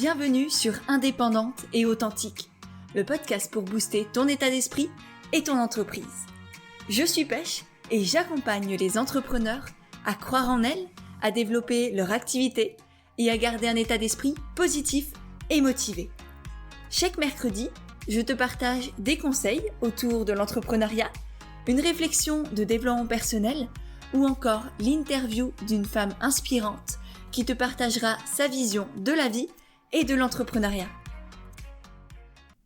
Bienvenue sur Indépendante et Authentique, le podcast pour booster ton état d'esprit et ton entreprise. Je suis Pêche et j'accompagne les entrepreneurs à croire en elles, à développer leur activité et à garder un état d'esprit positif et motivé. Chaque mercredi, je te partage des conseils autour de l'entrepreneuriat, une réflexion de développement personnel ou encore l'interview d'une femme inspirante qui te partagera sa vision de la vie et de l'entrepreneuriat.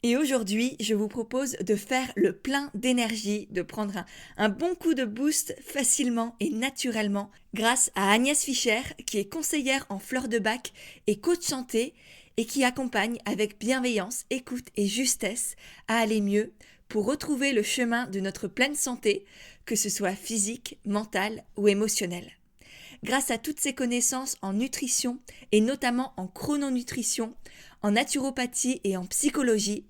Et aujourd'hui, je vous propose de faire le plein d'énergie, de prendre un bon coup de boost facilement et naturellement grâce à Agnès Fischer, qui est conseillère en fleurs de bac et coach santé et qui accompagne avec bienveillance, écoute et justesse à aller mieux pour retrouver le chemin de notre pleine santé, que ce soit physique, mentale ou émotionnelle. Grâce à toutes ses connaissances en nutrition et notamment en chrononutrition, en naturopathie et en psychologie,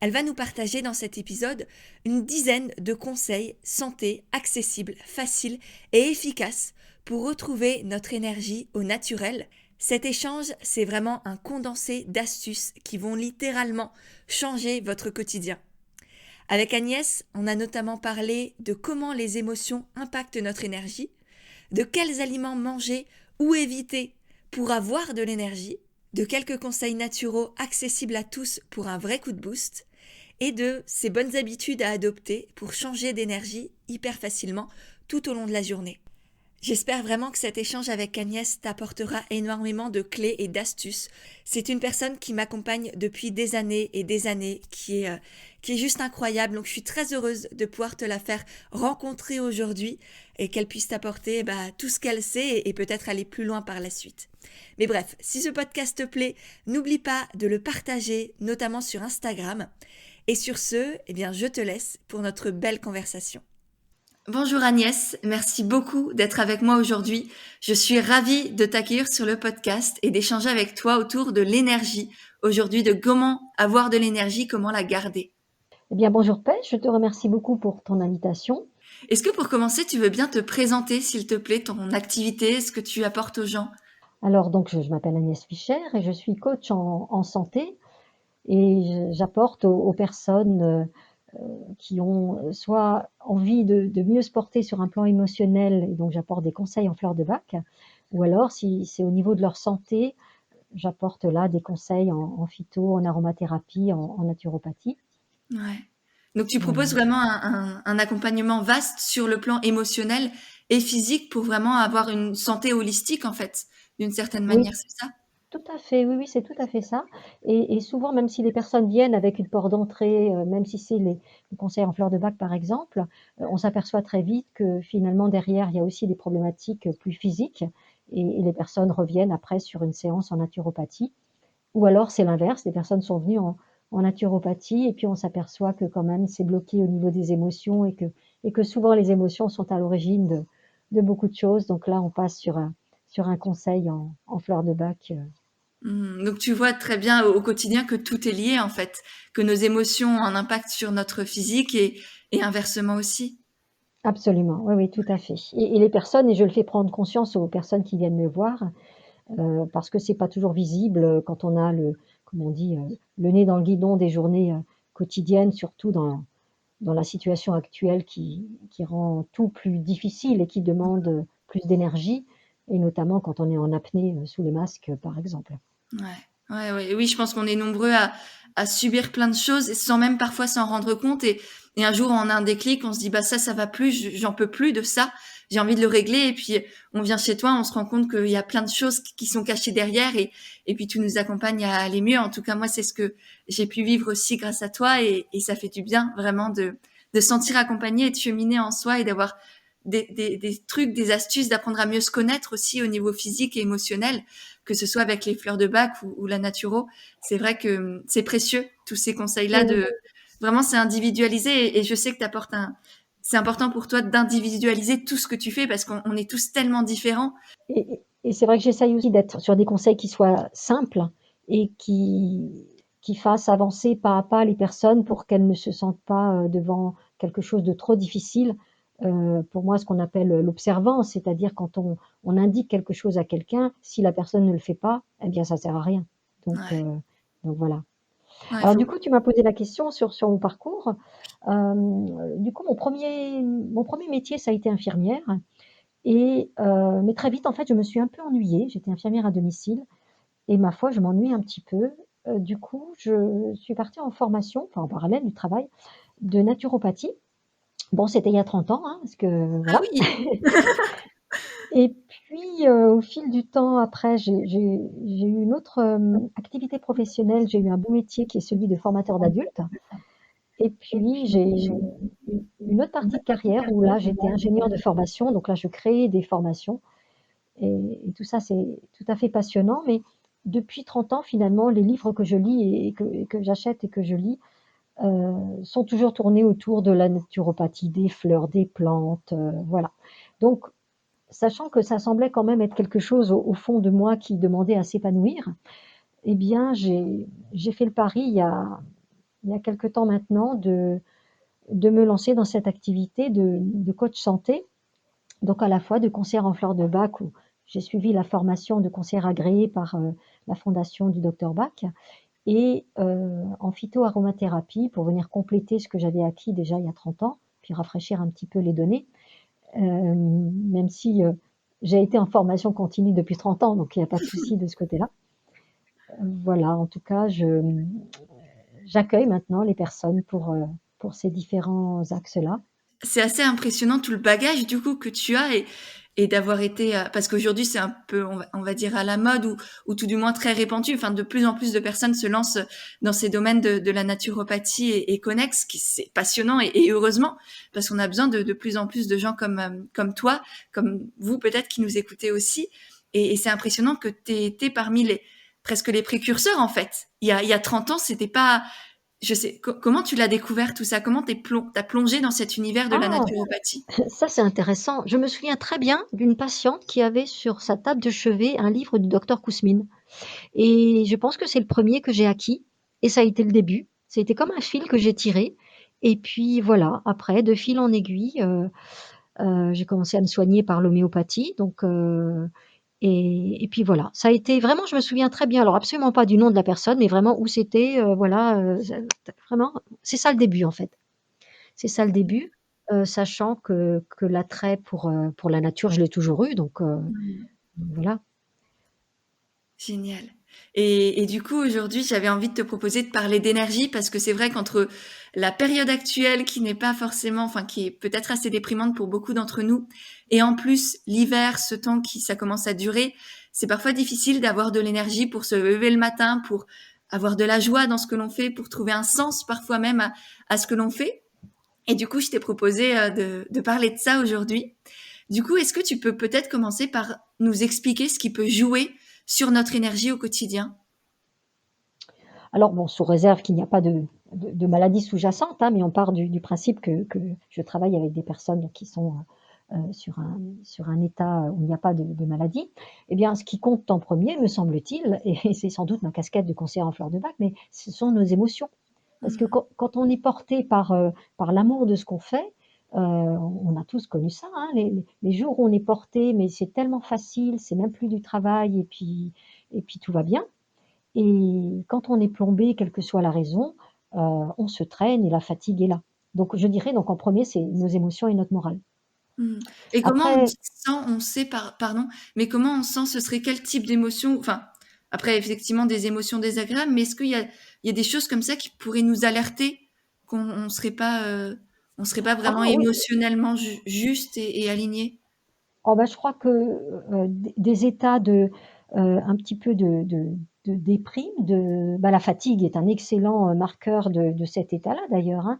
elle va nous partager dans cet épisode une dizaine de conseils santé accessibles, faciles et efficaces pour retrouver notre énergie au naturel. Cet échange, c'est vraiment un condensé d'astuces qui vont littéralement changer votre quotidien. Avec Agnès, on a notamment parlé de comment les émotions impactent notre énergie, de quels aliments manger ou éviter pour avoir de l'énergie, de quelques conseils naturaux accessibles à tous pour un vrai coup de boost, et de ces bonnes habitudes à adopter pour changer d'énergie hyper facilement tout au long de la journée. J'espère vraiment que cet échange avec Agnès t'apportera énormément de clés et d'astuces. C'est une personne qui m'accompagne depuis des années et des années, qui est juste incroyable. Donc je suis très heureuse de pouvoir te la faire rencontrer aujourd'hui et qu'elle puisse t'apporter tout ce qu'elle sait et peut-être aller plus loin par la suite. Mais bref, si ce podcast te plaît, n'oublie pas de le partager, notamment sur Instagram. Et sur ce, je te laisse pour notre belle conversation. Bonjour Agnès, merci beaucoup d'être avec moi aujourd'hui. Je suis ravie de t'accueillir sur le podcast et d'échanger avec toi autour de l'énergie. Aujourd'hui, de comment avoir de l'énergie, comment la garder. Bonjour Pêche, je te remercie beaucoup pour ton invitation. Est-ce que pour commencer, tu veux bien te présenter, s'il te plaît, ton activité, ce que tu apportes aux gens? Alors donc je m'appelle Agnès Fischer et je suis coach en santé et j'apporte aux personnes qui ont soit envie de mieux se porter sur un plan émotionnel, et donc j'apporte des conseils en fleurs de bac, ou alors si c'est au niveau de leur santé, j'apporte là des conseils en phyto, en aromathérapie, en naturopathie. Ouais. Donc tu Voilà. proposes vraiment un accompagnement vaste sur le plan émotionnel et physique pour vraiment avoir une santé holistique en fait, d'une certaine Oui, manière, c'est ça? tout à fait, oui, oui, c'est tout à fait ça, et souvent, même si les personnes viennent avec une porte d'entrée, même si c'est les conseils en fleurs de bac, par exemple, on s'aperçoit très vite que finalement derrière, il y a aussi des problématiques, plus physiques, et les personnes reviennent après sur une séance en naturopathie. Ou alors c'est l'inverse, les personnes sont venues en naturopathie et puis on s'aperçoit que quand même c'est bloqué au niveau des émotions, et que souvent les émotions sont à l'origine de beaucoup de choses. Donc là, on passe sur un conseil en fleurs de bac. Donc tu vois très bien au quotidien que tout est lié en fait, que nos émotions ont un impact sur notre physique et inversement aussi. Absolument, oui, oui, tout à fait, et les personnes, et je le fais prendre conscience aux personnes qui viennent me voir, parce que c'est pas toujours visible, quand on a comme on dit, le nez dans le guidon des journées, quotidiennes, surtout dans la situation actuelle qui rend tout plus difficile et qui demande, plus d'énergie, et notamment quand on est en apnée, sous les masques, par exemple. Ouais, ouais, ouais. Oui, je pense qu'on est nombreux à subir plein de choses et sans même parfois s'en rendre compte. Et un jour, on a un déclic, on se dit, bah ça va plus, j'en peux plus de ça, j'ai envie de le régler. Et puis, on vient chez toi, on se rend compte qu'il y a plein de choses qui sont cachées derrière et puis tu nous accompagnes à aller mieux. En tout cas, moi, c'est ce que j'ai pu vivre aussi grâce à toi et ça fait du bien vraiment de se sentir accompagné et de cheminer en soi et d'avoir des trucs, des astuces, d'apprendre à mieux se connaître aussi au niveau physique et émotionnel, que ce soit avec les fleurs de bac ou la naturo. C'est vrai que c'est précieux, tous ces conseils-là Oui, de, vraiment, c'est individualisé et je sais que c'est important pour toi d'individualiser tout ce que tu fais parce qu'on est tous tellement différents. et c'est vrai que j'essaye aussi d'être sur des conseils qui soient simples et qui fassent avancer pas à pas les personnes pour qu'elles ne se sentent pas, devant quelque chose de trop difficile. Pour moi, ce qu'on appelle l'observance, c'est-à-dire quand on indique quelque chose à quelqu'un, si la personne ne le fait pas, eh bien ça sert à rien. Donc, Ouais, heu, donc voilà. ouais, Alors faut du coup, tu m'as posé la question sur mon parcours. Du coup, mon premier métier, ça a été infirmière mais très vite, en fait, je me suis un peu ennuyée. J'étais infirmière à domicile et ma foi, je m'ennuie un petit peu. Du coup, je suis partie en formation, enfin en parallèle du travail, de naturopathie. Bon, c'était il y a 30 ans, hein, parce que ah voilà. oui! Et puis, au fil du temps, après, j'ai eu une autre, activité professionnelle. J'ai eu un beau métier qui est celui de formateur d'adultes. Et puis j'ai eu une autre partie de carrière où là, j'étais ingénieure de formation, donc là, je créais des formations et tout ça, c'est tout à fait passionnant. Mais depuis 30 ans, finalement, les livres que je lis et que j'achète et que je lis, sont toujours tournés autour de la naturopathie, des fleurs, des plantes, voilà. Donc sachant que ça semblait quand même être quelque chose au fond de moi qui demandait à s'épanouir, eh bien j'ai fait le pari il y a quelque temps maintenant de me lancer dans cette activité de coach santé, donc à la fois de conseillère en fleurs de Bach où j'ai suivi la formation de conseillère agréée par, la fondation du docteur Bach et en phytoaromathérapie pour venir compléter ce que j'avais acquis déjà il y a 30 ans, puis rafraîchir un petit peu les données. Même si, j'ai été en formation continue depuis 30 ans, donc il y a pas de souci de ce côté-là. Voilà, en tout cas, j'accueille maintenant les personnes pour ces différents axes-là. C'est assez impressionnant tout le bagage du coup que tu as et d'avoir été, parce qu'aujourd'hui c'est un peu on va dire à la mode ou tout du moins très répandu. Enfin de plus en plus de personnes se lancent dans ces domaines de la naturopathie et connexes, qui c'est passionnant et heureusement parce qu'on a besoin de plus en plus de gens comme toi, comme vous peut-être qui nous écoutez aussi et c'est impressionnant que tu aies été parmi les presque les précurseurs en fait. Il y a 30 ans, c'était pas je sais. Comment tu l'as découvert tout ça? Comment t'as plongé dans cet univers de la Ah! naturopathie? Ça, c'est intéressant. Je me souviens très bien d'une patiente qui avait sur sa table de chevet un livre du docteur Kousmine et je pense que c'est le premier que j'ai acquis et ça a été le début. Ça a été comme un fil que j'ai tiré et puis voilà, après de fil en aiguille, j'ai commencé à me soigner par l'homéopathie et puis voilà. Ça a été vraiment je me souviens très bien, alors absolument pas du nom de la personne, mais vraiment où c'était, voilà, vraiment c'est ça le début, en fait. C'est ça le début, sachant que l'attrait pour la nature, je l'ai toujours eu Mmh. voilà. Génial. Et du coup, aujourd'hui, j'avais envie de te proposer de parler d'énergie parce que c'est vrai qu'entre la période actuelle qui n'est pas forcément, enfin, qui est peut-être assez déprimante pour beaucoup d'entre nous, et en plus l'hiver, ce temps qui ça commence à durer, c'est parfois difficile d'avoir de l'énergie pour se lever le matin, pour avoir de la joie dans ce que l'on fait, pour trouver un sens parfois même à ce que l'on fait. Et du coup, je t'ai proposé de parler de ça aujourd'hui. Du coup, est-ce que tu peux peut-être commencer par nous expliquer ce qui peut jouer sur notre énergie au quotidien? Alors bon, sous réserve qu'il n'y a pas de maladie sous-jacente, hein, mais on part du principe que je travaille avec des personnes qui sont, sur un état où il n'y a pas de maladie. Eh bien, ce qui compte en premier, me semble-t-il, et c'est sans doute ma casquette de conseillère en fleurs de bac, mais ce sont nos émotions. Parce que Mmh. quand on est porté par l'amour de ce qu'on fait, on a tous connu ça, hein, les jours où on est porté, mais c'est tellement facile, c'est même plus du travail et puis tout va bien. Et quand on est plombé, quelle que soit la raison, on se traîne et la fatigue est là. Donc je dirais donc en premier c'est nos émotions et notre morale. Mmh. Et comment on Après sent, on sait pardon, mais comment on sent, ce serait quel type d'émotion? Enfin, après effectivement des émotions désagréables, mais est-ce qu'il y a des choses comme ça qui pourraient nous alerter qu'on serait pas vraiment oui, émotionnellement juste et alignés? oh bah, je crois que, des états un petit peu de déprime, la fatigue est un excellent, marqueur de cet état-là d'ailleurs, hein.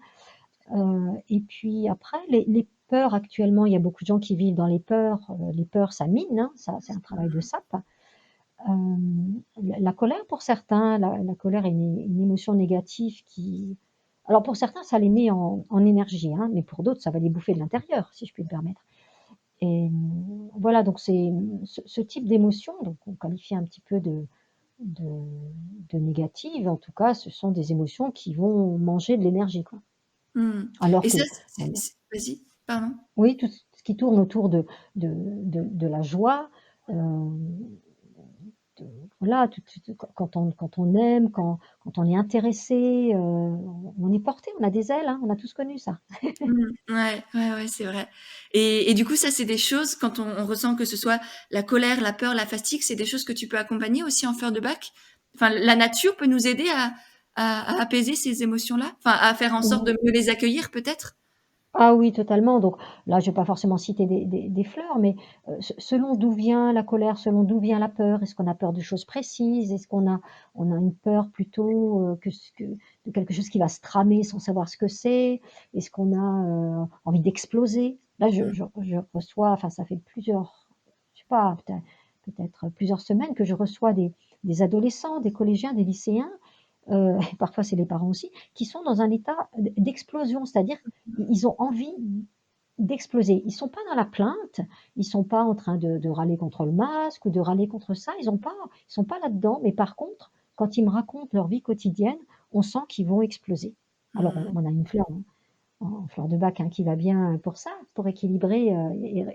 Et puis après les peurs actuellement, il y a beaucoup de gens qui vivent dans les peurs ça mine, hein, ça c'est un travail de sape. La colère pour certains, la colère est une émotion négative qui alors pour certains ça les met en énergie, hein, mais pour d'autres ça va les bouffer de l'intérieur, si je puis me permettre. Et voilà donc c'est, ce type d'émotion, donc on qualifie un petit peu de de négative, en tout cas ce sont des émotions qui vont manger de l'énergie, quoi. Mmh. Alors Et que, ça, c'est vas-y, pardon. oui, tout ce qui tourne autour de la joie, heu, de voilà, quand on aime, quand on est intéressé, on est porté, on a des ailes, hein, on a tous connu ça. Ouais, ouais, ouais, c'est vrai et du coup, ça, c'est des choses quand on ressent que ce soit la colère, la peur, la fatigue, c'est des choses que tu peux accompagner aussi en fleurs de bac? Enfin, la nature peut nous aider à apaiser ces émotions-là? Enfin, à faire en sorte de mieux les accueillir peut-être? Ah oui, totalement. Donc là, je vais pas forcément citer des fleurs, mais selon d'où vient la colère, selon d'où vient la peur. Est-ce qu'on a peur de choses précises? Est-ce qu'on a une peur plutôt, que de quelque chose qui va se tramer sans savoir ce que c'est? Est-ce qu'on a, envie d'exploser? Là, je Mmh. je je reçois, enfin, ça fait plusieurs, je sais pas, peut-être plusieurs semaines que je reçois des adolescents, des collégiens, des lycéens, parfois c'est les parents aussi, qui sont dans un état d'explosion. C'est-à-dire, ils ont envie d'exploser. Ils sont pas dans la plainte, ils sont pas en train de râler contre le masque ou de râler contre ça, ils sont pas là-dedans, mais par contre, quand ils me racontent leur vie quotidienne, on sent qu'ils vont exploser. Alors Mmh. on a une fleur, hein, en fleur de bac, hein, qui va bien pour ça, pour équilibrer,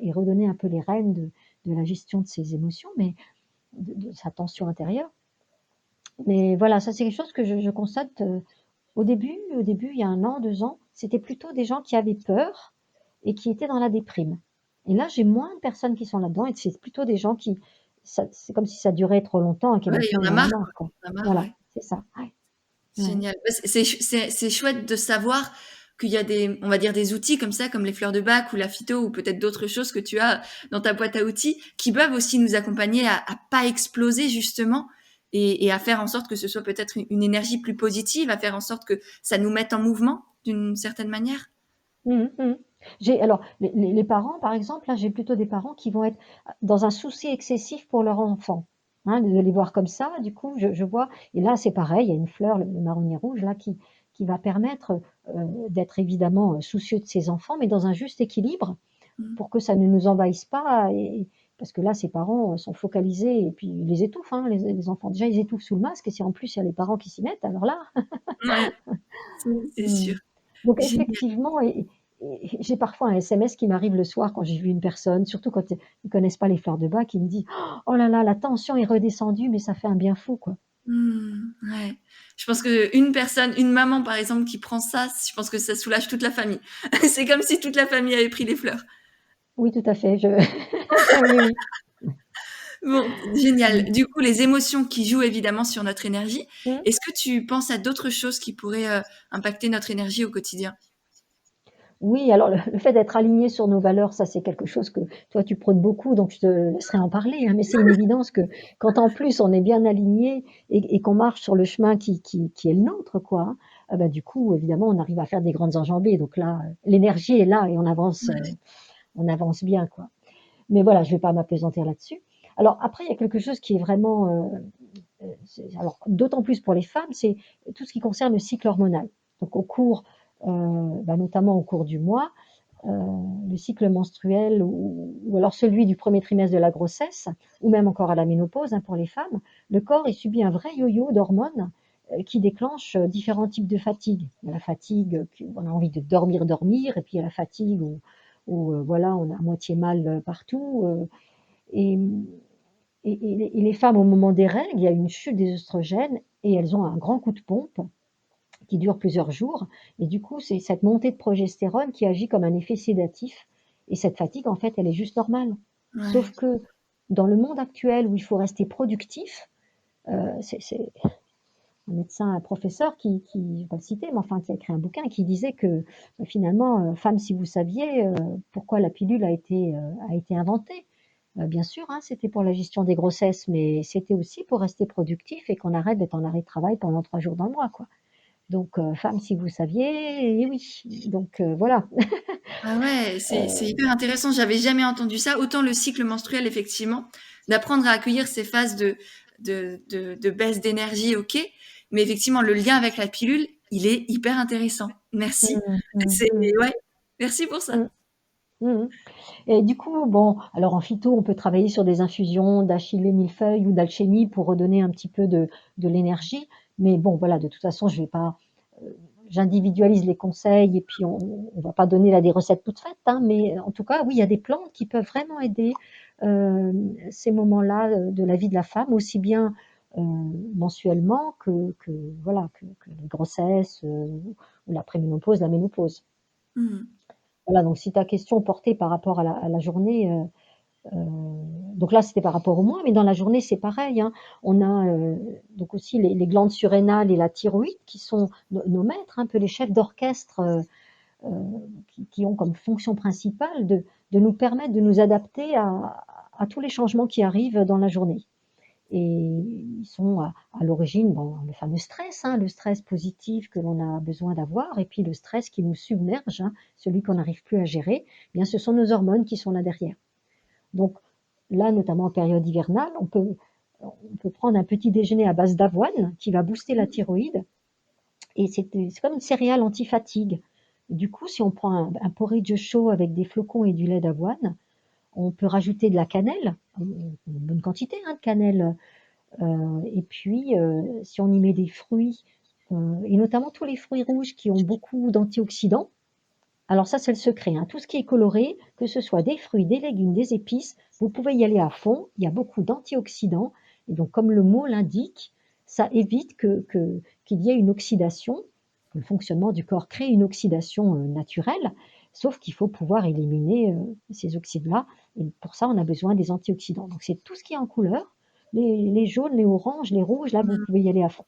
et redonner un peu les rênes de la gestion de ses émotions, mais de sa tension intérieure. Mais voilà, ça c'est quelque chose que je constate, au début, il y a 1 an, 2 ans, c'était plutôt des gens qui avaient peur et qui étaient dans la déprime. Et là, j'ai moins de personnes qui sont là-dedans et c'est plutôt des gens qui, ça c'est comme si ça durait trop longtemps et que Ouais, il y maintenant en il a y en a marre, marre, quoi. quoi. Il y en a marre, Voilà, ouais. c'est ça. Ouais, ouais. Génial. Bah, c'est chouette de savoir qu'il y a des on va dire des outils comme ça, comme les fleurs de bac ou la phyto ou peut-être d'autres choses que tu as dans ta boîte à outils, qui peuvent aussi nous accompagner à pas exploser justement et à faire en sorte que ce soit peut-être une énergie plus positive, à faire en sorte que ça nous mette en mouvement d'une certaine manière? Mmh mh, mmh. J'ai alors les parents, par exemple, là, j'ai plutôt des parents qui vont être dans un souci excessif pour leur enfant, hein, de les voir comme ça, du coup, je vois, et là, c'est pareil, il y a une fleur, le marronnier rouge, là, qui va permettre, d'être évidemment, soucieux de ses enfants, mais dans un juste équilibre Mmh. pour que ça ne nous envahisse pas, et parce que là, ces parents, sont focalisés et puis ils les étouffent, hein, les enfants. Déjà, ils étouffent sous le masque et si en plus il y a les parents qui s'y mettent, alors là. Ouais, c'est sûr. Mmh. Donc Génial. effectivement, et j'ai parfois un SMS qui m'arrive le soir quand j'ai vu une personne, surtout quand ils connaissent pas les fleurs de bac, qui me dit: «Oh là là, la tension est redescendue, mais ça fait un bien fou, quoi». Ouais. Je pense qu'une personne, une maman par exemple qui prend ça, je pense que ça soulage toute la famille. C'est comme si toute la famille avait pris des fleurs. Oui, tout à fait, je oui, oui. Bon, génial. Mmh. Du coup, les émotions qui jouent évidemment sur notre énergie. Mmh. Est-ce que tu penses à d'autres choses qui pourraient, impacter notre énergie au quotidien? Oui, alors le fait d'être aligné sur nos valeurs, ça c'est quelque chose que toi tu prônes beaucoup, donc je te laisserai en parler, hein, mais c'est une évidence que quand en plus on est bien aligné et qu'on marche sur le chemin qui est le nôtre, quoi, hein, ah bah, du coup évidemment on arrive à faire des grandes enjambées, donc là, l'énergie est là et on avance bien, quoi. Mais voilà, je vais pas m'appesantir là-dessus. Alors après, il y a quelque chose qui est vraiment, alors d'autant plus pour les femmes, c'est tout ce qui concerne le cycle hormonal. Donc au cours, notamment au cours du mois, heu, le cycle menstruel ou alors celui du premier trimestre de la grossesse ou même encore à la ménopause, hein, pour les femmes, le corps, il subit un vrai yo-yo d'hormones, qui déclenche, différents types de fatigue. Il y a la fatigue, on a envie de dormir, dormir, et puis il y a la fatigue où, voilà, on a à moitié mal, partout, et mmh et les femmes, au moment des règles, il y a une chute des oestrogènes et elles ont un grand coup de pompe qui dure plusieurs jours, et du coup, c'est cette montée de progestérone qui agit comme un effet sédatif, et cette fatigue, en fait, elle est juste normale. Sauf Ouais. que dans le monde actuel où il faut rester productif, c'est un médecin, un professeur qui je vais pas le citer, mais enfin qui a écrit un bouquin qui disait que, finalement, «Femmes, si vous saviez, pourquoi la pilule a été inventée». Bien sûr, hein, c'était pour la gestion des grossesses, mais c'était aussi pour rester productif et qu'on arrête d'être en arrêt de travail pendant 3 jours dans le mois, quoi. Donc femmes, si vous saviez, et oui, donc voilà. Ah ouais, c'est Heu, hyper intéressant. J'avais jamais entendu ça. Autant le cycle menstruel, effectivement, d'apprendre à accueillir ces phases de baisse d'énergie, OK, mais effectivement, le lien avec la pilule, il est hyper intéressant. Merci. mmh, mmh, C'est mmh, ouais, merci pour ça. mmh, mmh mh. Et du coup, bon, alors en phyto, on peut travailler sur des infusions d'achillée millefeuille ou d'alchimie pour redonner un petit peu de l'énergie. Mais bon, voilà, de toute façon, je vais pas, heu, j'individualise les conseils et puis on ne va pas donner là des recettes toutes faites, hein, mais en tout cas, oui, il y a des plantes qui peuvent vraiment aider ces moments-là de la vie de la femme, aussi bien mensuellement que, voilà, que les grossesses ou la préménopause, la ménopause. Mmh. Voilà, donc si ta question portait par rapport à la journée, donc là, c'était par rapport au mois, mais dans la journée, c'est pareil, hein. On a, donc aussi les glandes surrénales et la thyroïde qui sont nos maîtres, un peu les chefs d'orchestre, qui ont comme fonction principale de nous permettre de nous adapter à tous les changements qui arrivent dans la journée. Et ils sont à l'origine, bon, le fameux stress, hein, le stress positif que l'on a besoin d'avoir et puis le stress qui nous submerge, hein, celui qu'on n'arrive plus à gérer, eh bien ce sont nos hormones qui sont là derrière. Donc là, notamment en période hivernale, on peut prendre un petit déjeuner à base d'avoine qui va booster la thyroïde et c'est comme une céréale anti-fatigue. Du coup, si on prend un porridge chaud avec des flocons et du lait d'avoine, on peut rajouter de la cannelle, une bonne quantité, hein, de cannelle, et puis si on y met des fruits, et notamment tous les fruits rouges qui ont beaucoup d'antioxydants. Alors ça, c'est le secret, hein. Tout ce qui est coloré, que ce soit des fruits, des légumes, des épices, vous pouvez y aller à fond. Il y a beaucoup d'antioxydants et donc comme le mot l'indique, ça évite qu'il y ait une oxydation. Le fonctionnement du corps crée une oxydation, naturelle, sauf qu'il faut pouvoir éliminer, ces oxydes-là et pour ça, on a besoin des antioxydants. Donc c'est tout ce qui est en couleur, les jaunes, les oranges, les rouges, là, vous Mmh. pouvez y aller à fond.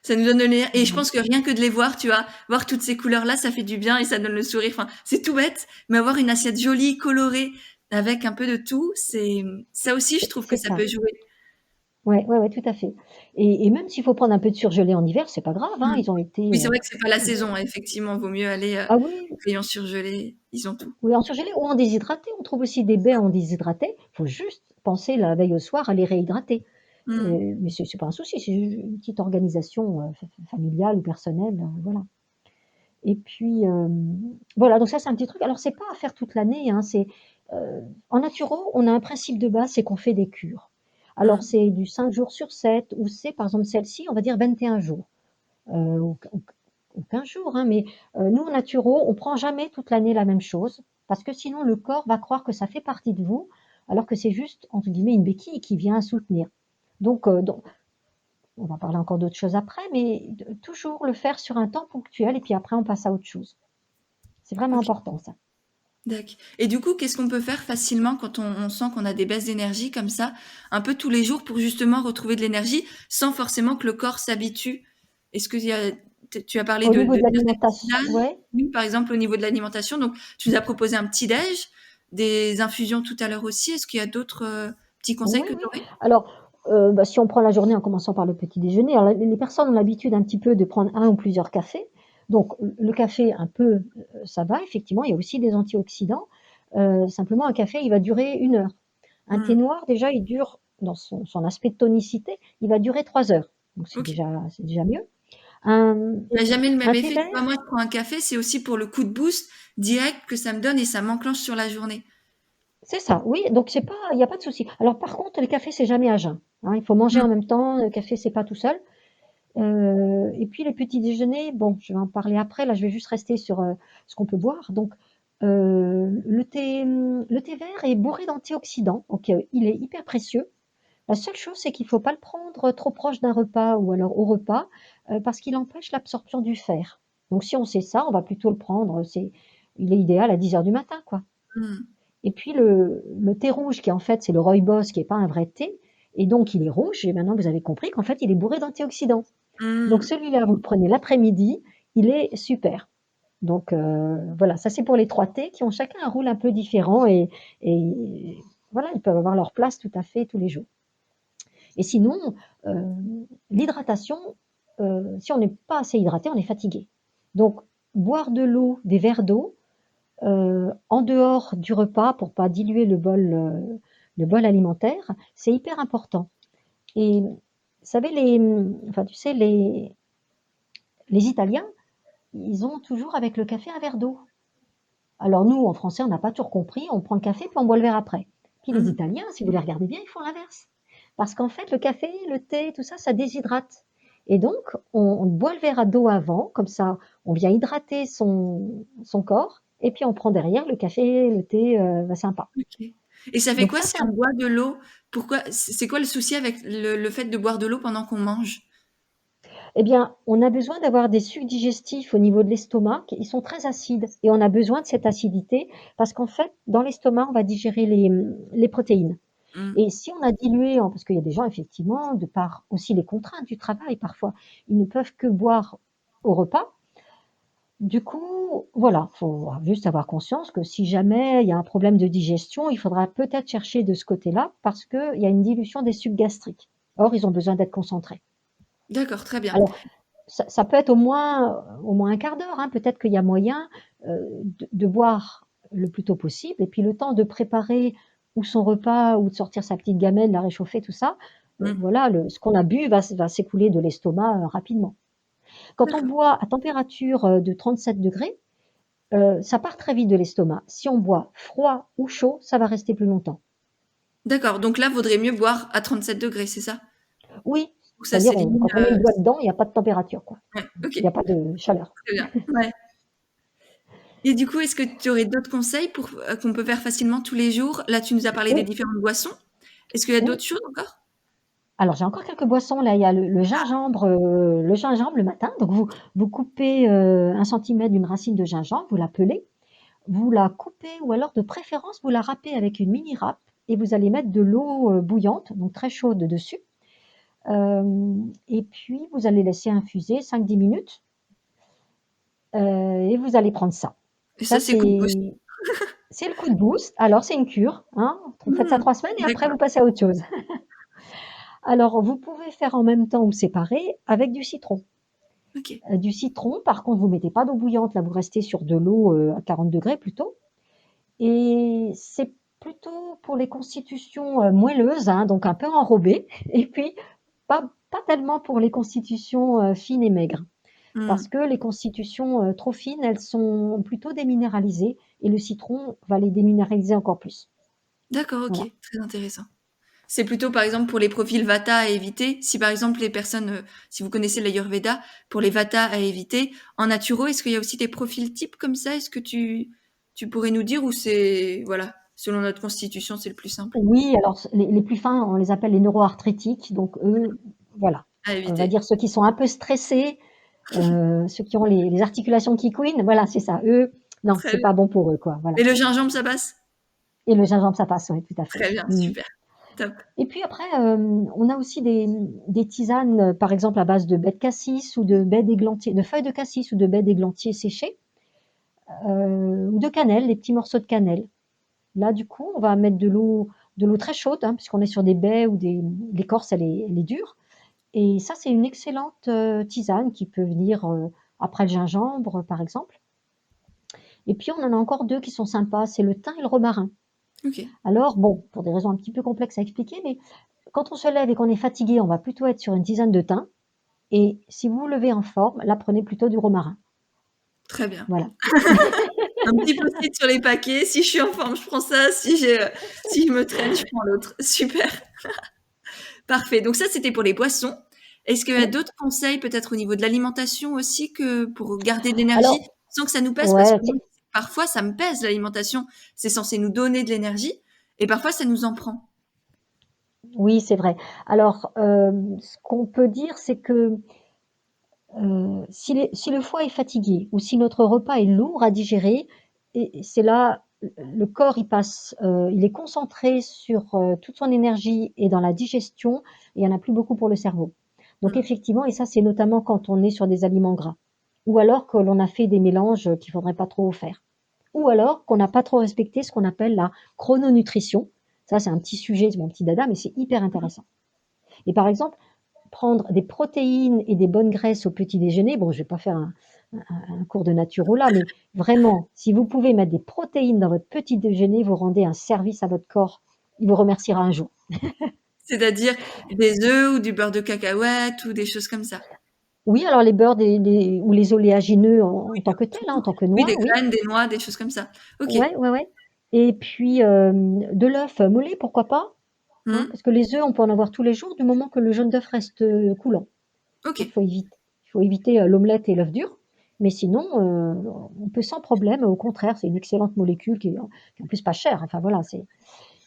Ça nous donne le nez et je Mmh. pense que rien que de les voir, tu vois, voir toutes ces couleurs-là, ça fait du bien et ça donne le sourire. Enfin, c'est tout bête, mais avoir une assiette jolie, colorée, avec un peu de tout, c'est ça aussi, je trouve que C'est ça ça. peut jouer. Ouais, ouais, ouais, tout à fait et même s'il faut prendre un peu de surgelé en hiver, c'est pas grave, hein, Mmh. ils ont été, Oui, c'est vrai que c'est pas la saison, effectivement, vaut mieux aller, ah oui, au rayon surgelé, ils ont tout. oui, en surgelé ou en déshydraté. On trouve aussi des baies en déshydraté. Il faut juste penser la veille au soir à les réhydrater. Mmh. Mais c'est pas un souci, c'est juste une petite organisation, familiale ou personnelle, voilà et puis, voilà, donc ça, c'est un petit truc. Alors c'est pas à faire toute l'année, hein, en naturo, on a un principe de base, c'est qu'on fait des cures. Alors Mmh. c'est du 5 jours sur 7 ou c'est par exemple celle-ci, on va dire 21 jours. Ou 15 jours, hein, mais nous en naturo, on prend jamais toute l'année la même chose parce que sinon le corps va croire que ça fait partie de vous, alors que c'est juste entre guillemets «une béquille» qui vient soutenir. Donc on va parler encore d'autres choses après, mais toujours le faire sur un temps ponctuel et puis après on passe à autre chose. C'est vraiment OK, important ça. dac et du coup, qu'est-ce qu'on peut faire facilement quand on sent qu'on a des baisses d'énergie comme ça, un peu tous les jours pour justement retrouver de l'énergie, sans forcément que le corps s'habitue? Est-ce qu'il y a tu as parlé Au niveau de de certaines l'alimentation, tisanes, ouais, oui, par exemple au niveau de l'alimentation, donc tu nous as proposé un petit déj, des infusions tout à l'heure aussi. Est-ce qu'il y a d'autres, petits conseils oui, que oui. tu aurais? Alors, bah, si on prend la journée en commençant par le petit déjeuner, alors les personnes ont l'habitude un petit peu de prendre un ou plusieurs cafés. Donc le café un peu, ça va effectivement, il y a aussi des antioxydants. Simplement un café, il va durer 1 heure. Un thé Mmh, noir déjà, il dure dans son aspect de tonicité, il va durer 3 heures. Donc OK. c'est déjà mieux. Un Il y a jamais le même un thé effet. Tu vert vois, moi, je prends un café, c'est aussi pour le coup de boost direct que ça me donne et ça m'enclenche sur la journée. c'est ça, oui, donc c'est pas il y a pas de souci. Alors par contre, le café, c'est jamais à jeun, hein, il faut manger Mmh, en même temps, le café, c'est pas tout seul. Et puis les petits déjeuners, bon, je vais en parler après, là, je vais juste rester sur, ce qu'on peut boire. Donc, le thé vert est bourré d'antioxydants, donc il est hyper précieux. La seule chose, c'est qu'il ne faut pas le prendre trop proche d'un repas ou alors au repas, parce qu'il empêche l'absorption du fer. Donc si on sait ça, on va plutôt le prendre, il est idéal à 10 heures du matin, quoi. mmh, Et puis le thé rouge qui, en fait, c'est le rooibos qui est pas un vrai thé et donc il est rouge et maintenant vous avez compris qu'en fait, il est bourré d'antioxydants. Donc mmh. celui-là, vous le prenez l'après-midi, il est super. Donc voilà, ça c'est pour les 3 thés qui ont chacun un rôle un peu différent et voilà, ils peuvent avoir leur place tout à fait tous les jours. Et sinon, l'hydratation, si on n'est pas assez hydraté, on est fatigué. Donc boire de l'eau, des verres d'eau, en dehors du repas pour pas diluer le bol alimentaire, c'est hyper important. Et vous savez enfin tu sais les Italiens, ils ont toujours avec le café un verre d'eau. Alors nous, en français, on n'a pas toujours compris, on prend le café puis on boit le verre après. Puis les Mmh. Italiens, si vous les regardez bien, ils font l'inverse. Parce qu'en fait, le café, le thé, tout ça, ça déshydrate. Et donc, on boit le verre à d'eau avant, comme ça, on vient hydrater son corps, et puis on prend derrière le café, le thé, sympa. OK. Et ça fait Donc quoi ça, si c'est on boit de l'eau? Pourquoi c'est quoi le souci avec le fait de boire de l'eau pendant qu'on mange? eh bien, on a besoin d'avoir des sucs digestifs au niveau de l'estomac, ils sont très acides et on a besoin de cette acidité parce qu'en fait, dans l'estomac, on va digérer les protéines. Mmh. Et si on a dilué, parce qu'il y a des gens, effectivement, de par aussi les contraintes du travail, parfois, ils ne peuvent que boire au repas. Du coup, voilà, faut juste avoir conscience que si jamais il y a un problème de digestion, il faudra peut-être chercher de ce côté-là parce qu'il y a une dilution des sucs gastriques. Or, ils ont besoin d'être concentrés. D'accord, très bien. Alors, ça peut être au moins un quart d'heure, hein. Peut-être qu'il y a moyen, de boire le plus tôt possible et puis le temps de préparer ou son repas ou de sortir sa petite gamelle, la réchauffer, tout ça, Mmh. voilà, ce qu'on a bu va s'écouler de l'estomac, rapidement. Quand on D'accord. boit à température, de 37°, ça part très vite de l'estomac. Si on boit froid ou chaud, ça va rester plus longtemps. D'accord, donc là, vaudrait mieux boire à 37°, c'est ça? Oui, Pour que ça c'est-à-dire s'élimine, quand on met le doigt dedans, il y a pas de température, quoi. ouais, OK, Il y a pas de chaleur. très bien. Ouais. Et du coup, est-ce que tu aurais d'autres conseils pour qu'on peut faire facilement tous les jours? Là, tu nous as parlé des Oui, différentes boissons. Est-ce qu'il y a oui. d'autres choses encore? Alors j'ai encore quelques boissons là, il y a le gingembre le matin, donc vous coupez, 1 centimètre d'une racine de gingembre, vous la pelez, vous la coupez ou alors de préférence vous la râpez avec une mini râpe et vous allez mettre de l'eau, bouillante, donc très chaude dessus, et puis vous allez laisser infuser 5-10 minutes, et vous allez prendre ça. Et Ça ça, c'est coup de boost. c'est le coup de boost. Alors c'est une cure, hein, vous faites ça Mmh. 3 semaines et après D'accord, vous passez à autre chose. Alors vous pouvez faire en même temps ou séparer avec du citron. OK. Du citron, par contre, vous mettez pas d'eau bouillante, là, vous restez sur de l'eau, à 40° plutôt et c'est plutôt pour les constitutions, moelleuses, hein, donc un peu enrobées et puis pas tellement pour les constitutions, fines et maigres. Mmh. Parce que les constitutions, trop fines, elles sont plutôt déminéralisées et le citron va les déminéraliser encore plus. D'accord, OK, Voilà. très intéressant. C'est plutôt, par exemple, pour les profils Vata à éviter? Si, par exemple, les personnes, si vous connaissez l'Ayurveda, pour les Vata à éviter, en naturo, est-ce qu'il y a aussi des profils types comme ça? Est-ce que tu pourrais nous dire ou c'est voilà, selon notre constitution, c'est le plus simple Oui, alors les plus fins, on les appelle les neuroarthritiques, donc eux, voilà. à On va éviter? dire ceux qui sont un peu stressés, ceux qui ont les articulations qui couinent, voilà, c'est ça. Eux, non, Très c'est bien. pas bon pour eux, quoi, voilà. Et le gingembre, ça passe? Et le gingembre, ça passe, oui, tout à fait. Très bien, Mmh. super, top. Et puis après, on a aussi des tisanes, par exemple à base de baies de cassis ou de feuilles de cassis ou de baies d'églantier séchées, ou de cannelle, des petits morceaux de cannelle. Là, du coup, on va mettre de l'eau très chaude, hein, puisqu'on est sur des baies ou l'écorce, elle est dure. Et ça, c'est une excellente, tisane qui peut venir, après le gingembre, par exemple. Et puis, on en a encore 2 qui sont sympas, c'est le thym et le romarin. OK. Alors bon, pour des raisons un petit peu complexes à expliquer, mais quand on se lève et qu'on est fatigué, on va plutôt être sur une tisane de thym et si vous vous levez en forme, là, prenez plutôt du romarin. Très bien. Voilà. Un petit post-it sur les paquets, si je suis en forme, je prends ça, si je me traîne, je prends l'autre. Super, parfait. Donc ça, c'était pour les boissons. Est-ce qu'il y a Oui. d'autres conseils, peut-être au niveau de l'alimentation aussi, que pour garder de l'énergie Alors sans que ça nous pèse? Parce ouais, que moi, parfois, ça me pèse l'alimentation. C'est censé nous donner de l'énergie et parfois, ça nous en prend. oui, c'est vrai. Alors, ce qu'on peut dire, c'est que, si le foie est fatigué ou si notre repas est lourd à digérer et c'est là, le corps il est concentré sur, toute son énergie et dans la digestion et il y en a plus beaucoup pour le cerveau. Donc Mmh. effectivement et ça, c'est notamment quand on est sur des aliments gras ou alors que l'on a fait des mélanges, qu'il faudrait pas trop faire ou alors qu'on n'a pas trop respecté ce qu'on appelle la chrononutrition. Ça, c'est un petit sujet, c'est mon petit dada, mais c'est hyper intéressant et par exemple, prendre des protéines et des bonnes graisses au petit déjeuner. Bon, je vais pas faire un cours de naturo là, mais vraiment, si vous pouvez mettre des protéines dans votre petit déjeuner, vous rendez un service à votre corps. Il vous remerciera un jour. C'est-à-dire des œufs ou du beurre de cacahuète ou des choses comme ça? Oui, alors les beurres ou les oléagineux en tant que tels, hein, en Tout. tant que Oui, noix, des oui. graines, des noix, des choses comme ça. OK. Ouais, ouais, ouais. Et puis de l'œuf mollé, pourquoi pas, hein, Mmh. parce que les œufs, on peut en avoir tous les jours du moment que le jaune d'œuf reste coulant. Ok. Il faut éviter l'omelette et l'œuf dur. Mais sinon, on peut sans problème. Au contraire, c'est une excellente molécule qui est en plus pas chère. Enfin voilà, c'est.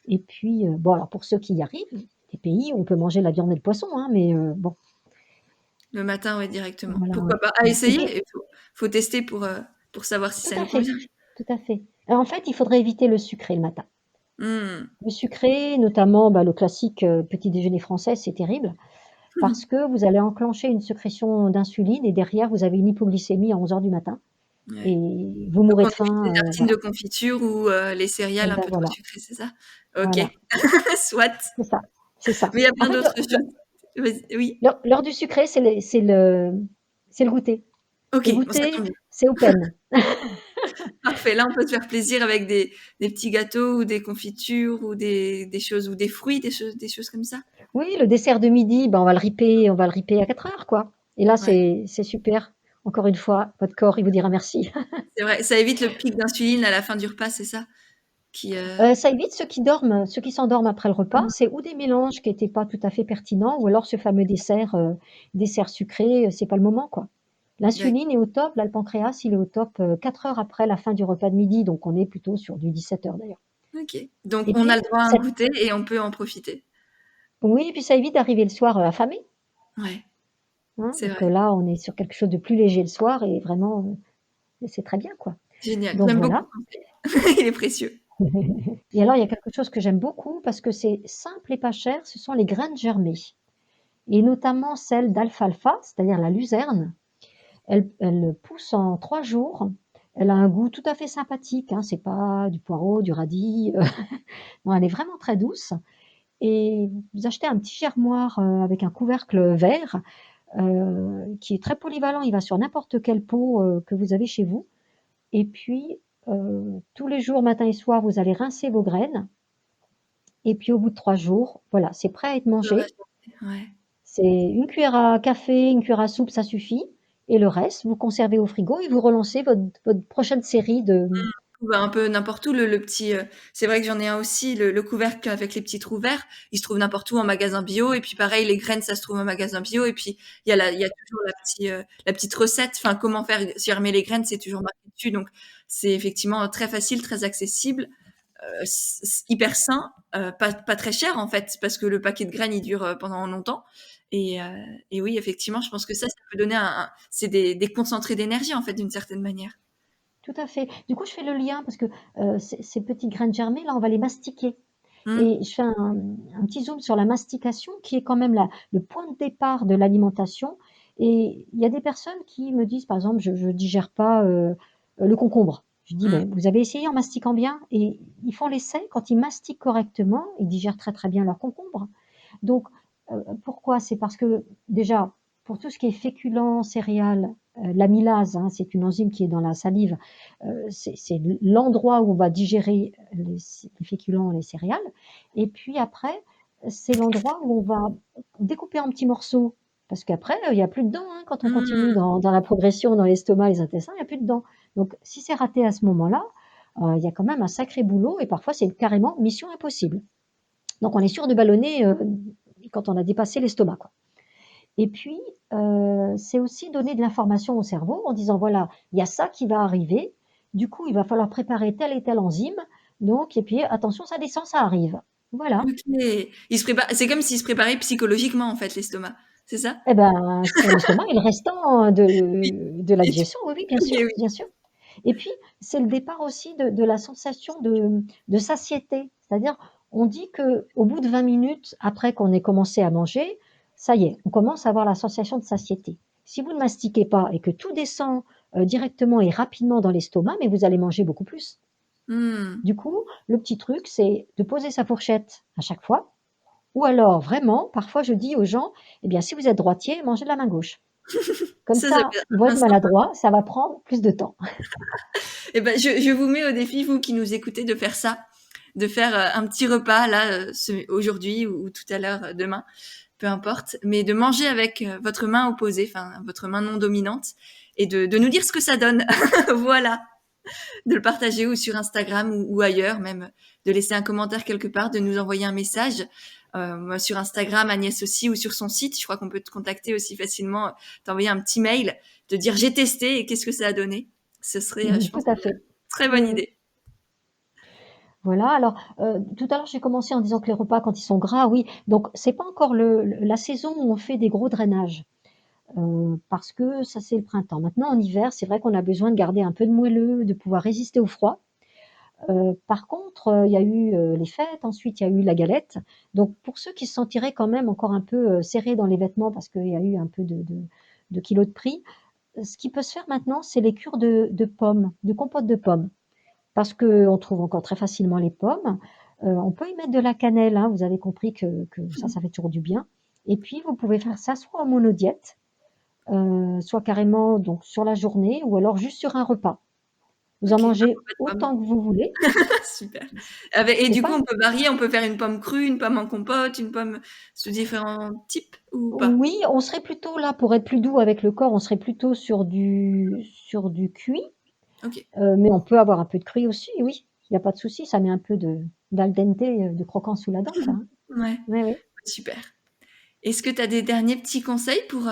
Et puis, bon, alors pour ceux qui y arrivent, des pays où on peut manger la viande et le poisson, hein, mais bon, Le matin, ouais, directement. voilà, Pourquoi ouais. pas? À Et puis, essayer. Il faut tester pour savoir si tout ça à nous fait, convient. tout à fait. Alors, en fait, il faudrait éviter le sucré le matin. Hmm. Le sucré, notamment bah, le classique petit déjeuner français, c'est terrible parce que vous allez enclencher une sécrétion d'insuline et derrière, vous avez une hypoglycémie à 11 heures du matin Ouais. et vous Donc mourrez on de évite les faim. tartines Voilà. de confiture ou les Et céréales un ben peu trop voilà, sucrées, c'est ça? Ok. voilà, Soit. c'est ça, c'est ça. Mais il y a En plein fait, d'autres choses. Vas-y. Oui. l'heure du sucré, c'est le goûter. Le Ok. Bon, ça tombe goûter, bien. c'est open. Parfait. Là, on peut se faire plaisir avec des petits gâteaux ou des confitures ou des choses ou des fruits, des choses comme ça. Oui, le dessert de midi, ben, on va le ripper à 4 heures, quoi. Et là, Ouais. c'est super. Encore une fois, votre corps, il vous dira merci. C'est vrai. Ça évite le pic d'insuline à la fin du repas, c'est ça? Qui. Ça évite ceux qui s'endorment après le repas, c'est ou des mélanges qui étaient pas tout à fait pertinents ou alors ce fameux dessert sucré, c'est pas le moment, quoi. D'accord. L'insuline est au top, là, le pancréas, il est au top, 4 heures après la fin du repas de midi, donc on est plutôt sur du 17 heures d'ailleurs. Ok. Donc, Et on a puis le droit à un ça goûter et on peut en profiter. oui, et puis ça évite d'arriver le soir, affamé, Ouais. hein, C'est donc vrai. là, on est sur quelque chose de plus léger le soir et vraiment, c'est très bien, quoi. Génial. Donc J'aime beaucoup voilà. ton il est précieux. Et alors il y a quelque chose que j'aime beaucoup parce que c'est simple et pas cher, ce sont les graines germées et notamment celles d'alfalfa, c'est-à-dire la luzerne. Elle pousse en 3 jours. Elle a un goût tout à fait sympathique, hein, c'est pas du poireau, du radis, non, elle est vraiment très douce et vous achetez un petit germoir, avec un couvercle vert, qui est très polyvalent. Il va sur n'importe quel pot, que vous avez chez vous et puis, tous les jours, matin et soir, vous allez rincer vos graines et puis au bout de 3 jours, voilà, c'est prêt à être On peut mangé. racheter. Ouais. C'est une cuillère à café, une cuillère à soupe, ça suffit et le reste, vous conservez au frigo et vous relancez votre prochaine série de. Bah, un peu n'importe où, le petit. C'est vrai que j'en ai un aussi, le couvercle avec les petits trous verts. Il se trouve n'importe où en magasin bio. Et puis pareil, les graines, ça se trouve en magasin bio. Et puis il y a toujours la petite recette. Enfin, comment faire germer les graines, c'est toujours marqué dessus. Donc c'est effectivement très facile, très accessible, hyper sain, pas très cher en fait, parce que le paquet de graines il dure pendant longtemps. Et, euh, et oui, effectivement, je pense que ça peut donner c'est des concentrés d'énergie en fait d'une certaine manière. Tout à fait. Du coup, je fais le lien parce que, ces petites graines germées, là, on va les mastiquer Hmm. et je fais un petit zoom sur la mastication qui est quand même la le point de départ de l'alimentation et il y a des personnes qui me disent, par exemple: «Je digère pas, le concombre». Je dis: Hmm. «Mais vous avez essayé en mastiquant bien?» et ils font l'essai, quand ils mastiquent correctement, ils digèrent très, très bien leur concombre. Donc, pourquoi? C'est parce que déjà, pour tout ce qui est féculents, céréales, l'amylase, hein, c'est une enzyme qui est dans la salive, c'est l'endroit où on va digérer les féculents, les céréales et puis après, c'est l'endroit où on va découper en petits morceaux parce qu'après, il y a plus de dents, hein, quand on continue Hmm. dans la progression dans l'estomac, les intestins, il y a plus de dents. Donc si c'est raté à ce moment-là, il y a quand même un sacré boulot et parfois c'est carrément mission impossible. Donc on est sûr de ballonner, quand on a dépassé l'estomac, quoi. Et puis, c'est aussi donner de l'information au cerveau en disant: «Voilà, il y a ça qui va arriver, du coup, il va falloir préparer telle et telle enzyme, donc et puis attention, ça descend, ça arrive». Voilà. OK. Il se prépare c'est comme s'il se préparait psychologiquement, en fait, l'estomac, c'est ça? Et ben, pour l'estomac et le restant Oui. de la Et tu digestion, oui, oui, bien OK, sûr, oui. bien sûr. Et puis, c'est le départ aussi de la sensation de satiété. C'est-à-dire, on dit qu'au bout de 20 minutes après qu'on ait commencé à manger, ça y est, on commence à avoir la sensation de satiété. Si vous ne mastiquez pas et que tout descend, directement et rapidement dans l'estomac, mais vous allez manger beaucoup plus. Mmh. Du coup, le petit truc, c'est de poser sa fourchette à chaque fois ou alors vraiment, parfois je dis aux gens: «Eh bien, si vous êtes droitier, mangez de la main gauche. Comme Ça ça, peut ils vont être être sympa. maladroits, ça va prendre plus de temps». Et ben, je vous mets au défi, vous qui nous écoutez, de faire ça, de faire, un petit repas là, aujourd'hui ou tout à l'heure, demain, peu importe, mais de manger avec, votre main opposée, enfin, votre main non dominante et de nous dire ce que ça donne. Voilà. de le partager ou sur Instagram ou ailleurs, même de laisser un commentaire quelque part, de nous envoyer un message. Moi, sur Instagram, Agnès aussi, ou sur son site, je crois qu'on peut te contacter aussi facilement, t'envoyer un petit mail, te dire j'ai testé et qu'est-ce que ça a donné. Ce serait, je Tout pense, à une fait. très Oui, bonne oui. idée. Voilà, alors, tout à l'heure, j'ai commencé en disant que les repas, quand ils sont gras, oui, donc c'est pas encore la saison où on fait des gros drainages, parce que ça, c'est le printemps. Maintenant, en hiver, c'est vrai qu'on a besoin de garder un peu de moelleux, de pouvoir résister au froid. Par contre, il y a eu, les fêtes, ensuite il y a eu la galette. Donc pour ceux qui se sentiraient quand même encore un peu, serrés dans les vêtements parce qu'il y a eu un peu de kilos de pris, ce qui peut se faire maintenant, c'est les cures de pommes, de compote de pommes. Parce qu'on trouve encore très facilement les pommes. On peut y mettre de la cannelle, hein, vous avez compris que ça fait toujours du bien. Et puis vous pouvez faire ça soit en monodiète, soit carrément donc sur la journée ou alors juste sur un repas. Vous en Ok, un mangez repas de pommes. autant que vous voulez. Super. Et C'est du coup, pas on peut varier, on peut faire une pomme crue, une pomme en compote, une pomme sous différents types ou pas? Oui, on serait plutôt là, pour être plus doux avec le corps, on serait plutôt sur du cuit, Ok. mais on peut avoir un peu de cuit aussi, oui. Il y a pas de souci, ça met un peu d'al dente, de croquant sous la dent, quoi, hein. Ouais, Oui, oui. super. Est-ce que tu as des derniers petits conseils pour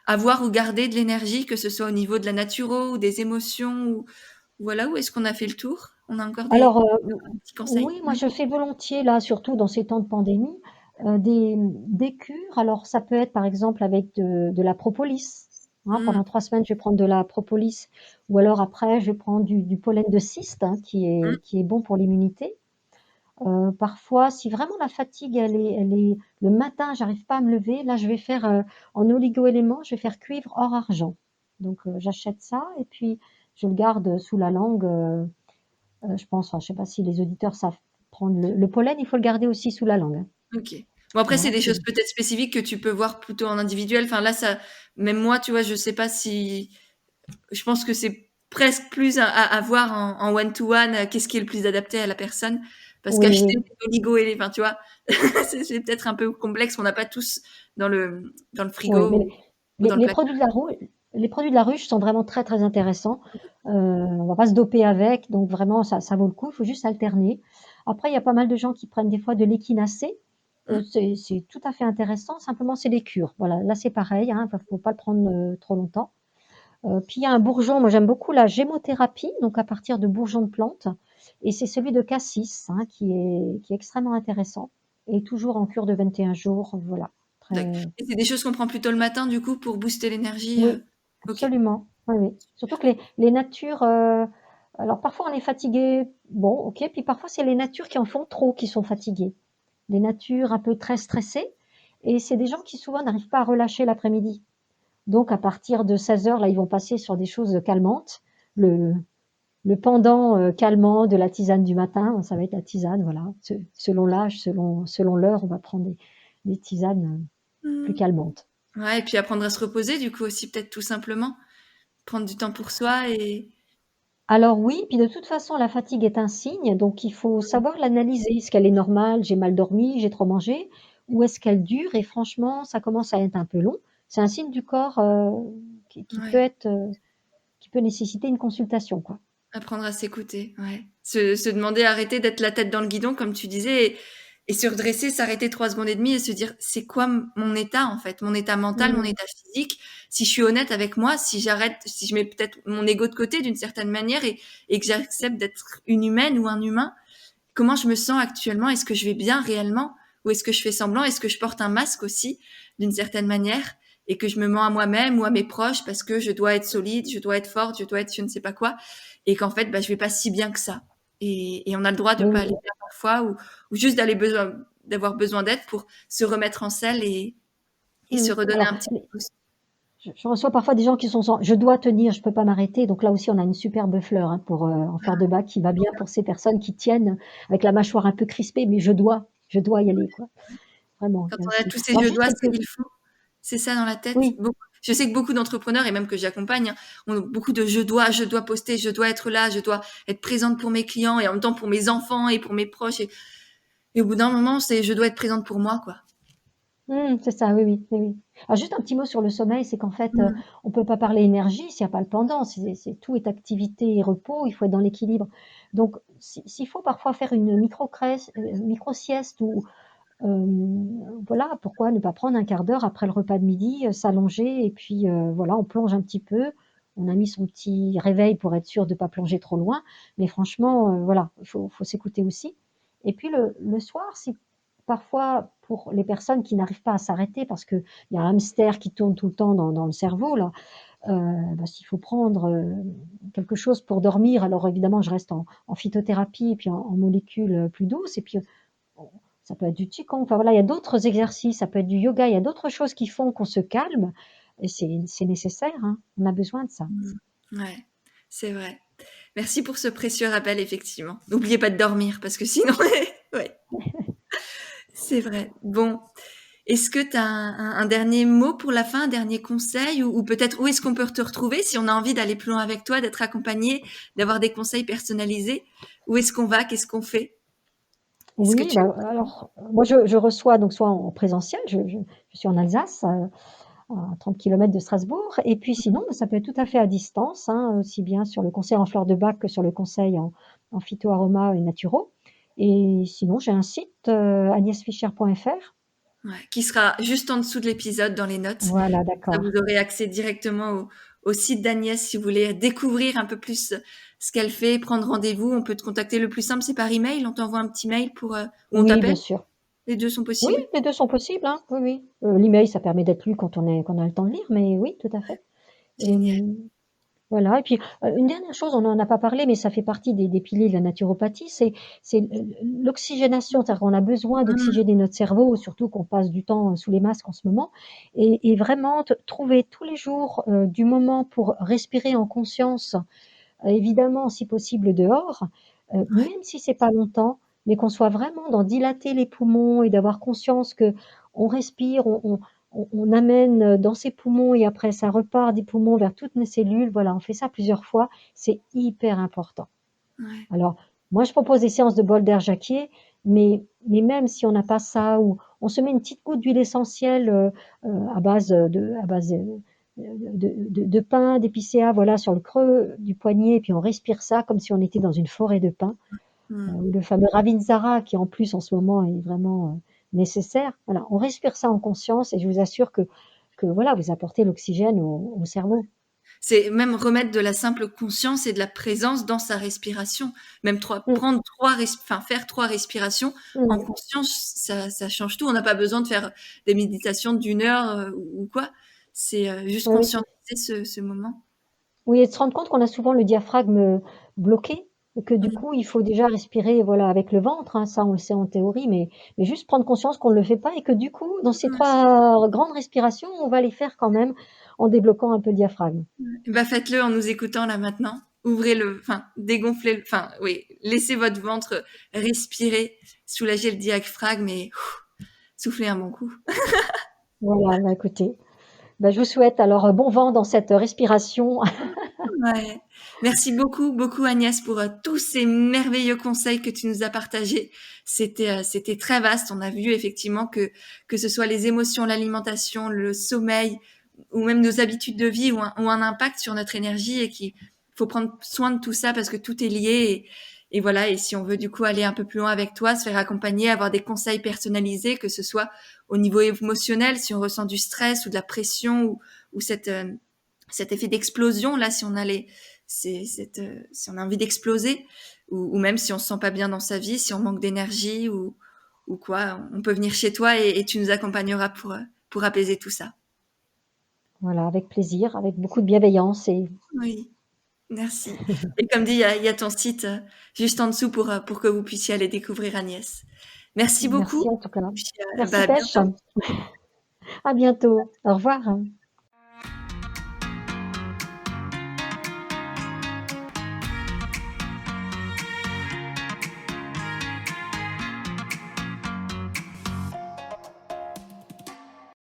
avoir ou garder de l'énergie, que ce soit au niveau de la naturo ou des émotions ou voilà, ou est-ce qu'on a fait le tour? On a encore Alors, des petits conseils? oui, moi je fais volontiers là, surtout dans ces temps de pandémie, des cures. Alors ça peut être par exemple avec de la propolis, hein. Mmh. Pendant 3 semaines, je vais prendre de la propolis ou alors après je vais prendre du pollen de cyste, hein, Mmh. qui est bon pour l'immunité. Parfois, si vraiment la fatigue, elle est le matin, j'arrive pas à me lever, là je vais faire, en oligo-éléments, je vais faire cuivre or argent. Donc, j'achète ça et puis je le garde sous la langue, je pense, enfin, je sais pas si les auditeurs savent prendre le pollen, il faut le garder aussi sous la langue, hein. OK. Bon après c'est Voilà, des c'est choses peut-être spécifiques que tu peux voir plutôt en individuel. Enfin là ça même moi, tu vois, je sais pas si je pense que c'est presque plus à voir en one to one, qu'est-ce qui est le plus adapté à la personne. Parce oui, qu'acheter oui, des Oligo et les enfin, tu vois? C'est peut-être un peu complexe, on n'a pas tous dans le oui, frigo mais ou les dans le les placard. produits de la rou les produits de la ruche sont vraiment très, très intéressants. On va pas se doper avec, donc vraiment ça vaut le coup, il faut juste alterner. Après, il y a pas mal de gens qui prennent des fois de l'échinacée, Mmh. c'est tout à fait intéressant, simplement c'est des cures. Voilà, là c'est pareil, hein, faut pas le prendre, trop longtemps. Puis il y a un bourgeon, moi j'aime beaucoup la gémothérapie, donc à partir de bourgeons de plantes et c'est celui de cassis, hein, qui est extrêmement intéressant et toujours en cure de 21 jours, voilà, D'acc très et c'est des choses qu'on prend plutôt le matin du coup pour booster l'énergie, oui, OK. absolument, oui, oui. Surtout que les natures, alors parfois on est fatigué, bon OK, puis parfois c'est les natures qui en font trop qui sont fatiguées. Les natures un peu très stressées et c'est des gens qui souvent n'arrivent pas à relâcher l'après-midi. Donc à partir de 16 heures, là, ils vont passer sur des choses calmantes. Le le pendant, calmant de la tisane du matin, ça va être la tisane, voilà. Selon l'âge, selon l'heure, on va prendre des tisanes, plus Mmh. calmantes. Ouais et puis apprendre à se reposer du coup aussi peut-être tout simplement. Prendre du temps pour soi et Alors oui, puis de toute façon, la fatigue est un signe, donc il faut savoir l'analyser. Est-ce qu'elle est normale? J'ai mal dormi, j'ai trop mangé? Ou est-ce qu'elle dure et franchement, ça commence à être un peu long? C'est un signe du corps, qui peut ouais, être, qui peut nécessiter une consultation, quoi. apprendre à s'écouter, ouais. Se demander, arrêter d'être la tête dans le guidon comme tu disais et se redresser, s'arrêter 3 secondes et demie et se dire: «C'est quoi mon état en fait? Mon état mental, mon Mmh. état physique?» Si je suis honnête avec moi, si j'arrête, si je mets peut-être mon ego de côté d'une certaine manière et que j'accepte d'être une humaine ou un humain, comment je me sens actuellement? Est-ce que je vais bien réellement? Ou est-ce que je fais semblant? Est-ce que je porte un masque aussi, d'une certaine manière, et que je me mens à moi-même ou à mes proches parce que je dois être solide, je dois être forte, je dois être je ne sais pas quoi, et qu'en fait, bah, je vais pas si bien que ça. Et on a le droit de Oui, pas aller oui. bien parfois ou juste d'avoir besoin d'aide pour se remettre en selle et se Mmh. redonner Alors, un petit les boost. je reçois parfois des gens qui sont sans «Je dois tenir, je peux pas m'arrêter», donc là aussi on a une superbe fleur, hein, pour, en fleur de bac qui va bien pour ces personnes qui tiennent avec la mâchoire un peu crispée, mais je dois y aller, quoi. Vraiment, Quand il y a on a aussi tous ces alors «je juste dois», c'est quelques «il faut». C'est ça dans la tête. oui, Beaucoup je sais que beaucoup d'entrepreneurs et même que j'accompagne, hein, ont beaucoup de je dois poster, je dois être là, je dois être présente pour mes clients et en même temps pour mes enfants et pour mes proches et au bout d'un moment, c'est je dois être présente pour moi, quoi. C'est ça, oui, oui, oui, oui. Alors juste un petit mot sur le sommeil, c'est qu'en fait, Mmh. on peut pas parler énergie s'il y a pas le pendant. Tout est activité et repos, il faut être dans l'équilibre. Donc s'il faut parfois faire une micro-sieste ou voilà, pourquoi ne pas prendre un quart d'heure après le repas de midi, s'allonger et puis, voilà, on plonge un petit peu. On a mis son petit réveil pour être sûr de pas plonger trop loin, mais franchement, voilà, il faut s'écouter aussi. Et puis le soir, si parfois pour les personnes qui n'arrivent pas à s'arrêter parce qu'il y a un hamster qui tourne tout le temps dans le cerveau là, s'il faut prendre, quelque chose pour dormir, alors évidemment je reste en phytothérapie et puis en molécules, plus douces et puis, bon, ça peut être du qigong, enfin voilà, il y a d'autres exercices, ça peut être du yoga, il y a d'autres choses qui font qu'on se calme et c'est nécessaire, hein. On a besoin de ça. Mmh. Ouais, c'est vrai. Merci pour ce précieux rappel, effectivement. N'oubliez pas de dormir parce que sinon ouais, c'est vrai. Bon, est-ce que tu as un dernier mot pour la fin, un dernier conseil ou peut-être où est-ce qu'on peut te retrouver si on a envie d'aller plus loin avec toi, d'être accompagné, d'avoir des conseils personnalisés? Où est-ce qu'on va? Qu'est-ce qu'on fait? Est-ce que Oui, tu bah, alors, moi je reçois donc soit en présentiel, je suis en Alsace, à 30 kilomètres de Strasbourg et puis sinon, bah, ça peut être tout à fait à distance, hein, aussi bien sur le conseil en fleurs de bac que sur le conseil en phytoaromas et naturaux et sinon j'ai un site, agnesfischer.fr. ouais, qui sera juste en dessous de l'épisode dans les notes. Voilà, Ça, vous d'accord. aurez accès directement au site d'Agnès si vous voulez découvrir un peu plus ce qu'elle fait, prendre rendez-vous. On peut te contacter le plus simple, c'est par email. On t'envoie un petit mail ou on Oui, bien t'appelle. sûr. Les deux sont Oui, possibles. les 2 sont possibles, hein, oui, oui. L'email, ça permet d'être lu quand on a le temps de lire, mais oui, tout à fait. Génial. Voilà et puis, une dernière chose, on n'en a pas parlé, mais ça fait partie des piliers de la naturopathie, c'est l'oxygénation. C'est-à-dire qu'on a besoin Mmh. d'oxygéner notre cerveau, surtout qu'on passe du temps, sous les masques en ce moment et vraiment trouver tous les jours, du moment pour respirer en conscience, évidemment si possible dehors, Ouais. même si c'est pas longtemps, mais qu'on soit vraiment dans dilater les poumons et d'avoir conscience qu'on respire, on amène, dans ses poumons et après ça repart des poumons vers toutes nos cellules. Voilà, on fait ça plusieurs fois, c'est hyper important. Ouais. Alors, moi je propose des séances de bol d'air Jacquier, mais même si on n'a pas ça ou on se met une petite goutte d'huile essentielle, à base de pin, d'épicéa, voilà, sur le creux du poignet et puis on respire ça comme si on était dans une forêt de pins, Mmh. ou le fameux Ravintsara qui en plus en ce moment est vraiment, nécessaire. Voilà, on respire ça en conscience et je vous assure que voilà, vous apportez l'oxygène au cerveau. C'est même remettre de la simple conscience et de la présence dans sa respiration. Même Mmh, faire 3 respirations en mmh. conscience, ça change tout. On n'a pas besoin de faire des méditations d'1 heure ou quoi. C'est juste Oui, oui. conscientiser ce moment. Oui et de se rendre compte qu'on a souvent le diaphragme, bloqué et que du Mm. coup, il faut déjà respirer, voilà, avec le ventre, hein, ça on le sait en théorie, mais juste prendre conscience qu'on ne le fait pas et que du coup, dans ces Ouais. 3 grandes respirations, on va les faire quand même en débloquant un peu le diaphragme. Bah faites-le en nous écoutant là maintenant. Dégonflez, oui, laissez votre ventre respirer, soulagez le diaphragme et soufflez un bon coup. Voilà, bah, écoutez, bah, je vous souhaite alors, bon vent dans cette respiration. Ouais. Merci beaucoup, beaucoup Agnès pour tous ces merveilleux conseils que tu nous as partagés. C'était très vaste. On a vu effectivement que ce soit les émotions, l'alimentation, le sommeil ou même nos habitudes de vie ont un impact sur notre énergie et qu'il faut prendre soin de tout ça parce que tout est lié. Et voilà. Et si on veut du coup aller un peu plus loin avec toi, se faire accompagner, avoir des conseils personnalisés, que ce soit au niveau émotionnel, si on ressent du stress ou de la pression ou cet effet d'explosion là si on a si on a envie d'exploser ou même si on se sent pas bien dans sa vie, si on manque d'énergie ou quoi, on peut venir chez toi et tu nous accompagneras pour apaiser tout ça. Voilà, avec plaisir, avec beaucoup de bienveillance et Oui, merci. Et comme dit, il y a ton site juste en dessous pour que vous puissiez aller découvrir Agnès. Merci beaucoup. merci en tout cas. Puis, Merci bah, à pêche. bientôt. À bientôt. Au revoir.